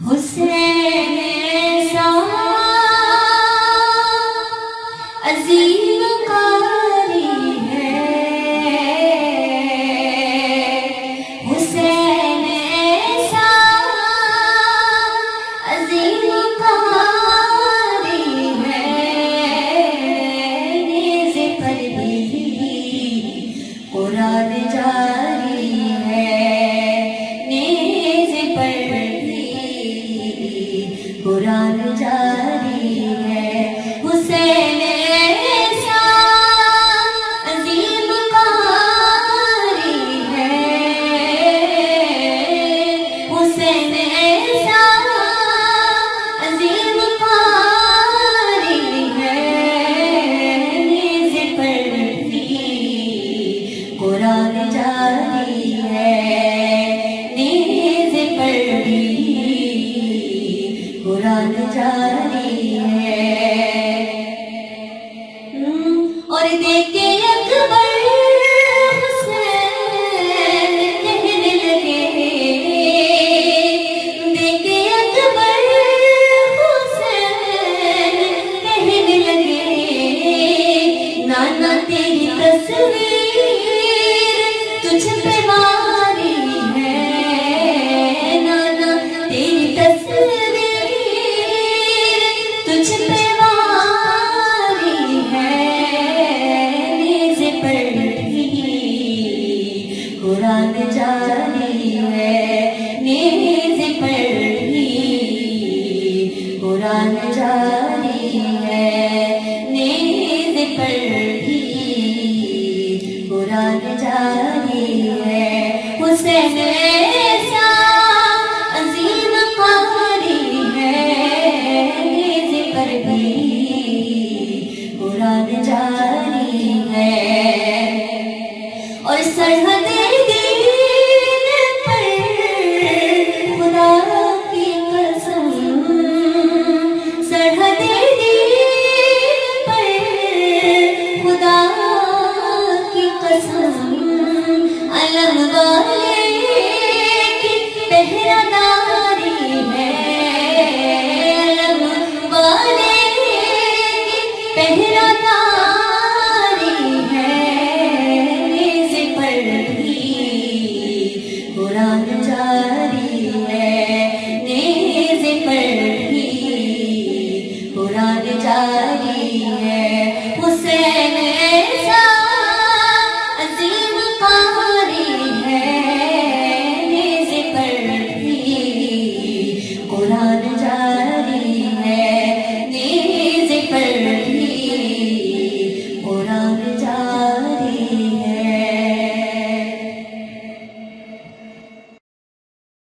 حسین ایسا عظیم قاری ہے، حسین ایسا عظیم قاری ہے، نیز پر بھی قرآن جاری ہے، نیز پر قرآن جاری ہے، حسین ایسا عظیم قاری ہے، حسین ایسا عظیم قاری ہے، نیز پر بھی قرآن جاری ہے، نیز پر بھی قرآن جاری ہے۔ اور دیکھے اکبر حسین کہنے لگے، دیکھے اکبر حسین کہنے لگے، نانا تیری تصویر تجھ پہ واری ہے، نانا تیری تصویر تجھ پہ واری ہے، نیز پر بھی قرآن جاری ہے، نیز پر بھی قرآن جاری ہے، نیز پر بھی قرآن جاری ہے، حسین ایسا عظیم قاری ہے، نیز پر بھی قرآن جاری ہے، اور سرحد دین پر خدا کی قسم، سرحد دین پر خدا کی قسم، علم والے کی پہرہ داری ہے، علم والے کی پہرہ داری ہے، نیز پر بھی قرآن جاری ہے، نیز پر بھی قرآن جاری ہے، حسین ایسا عظیم قاری ہے، نیز پر بھی قرآن جاری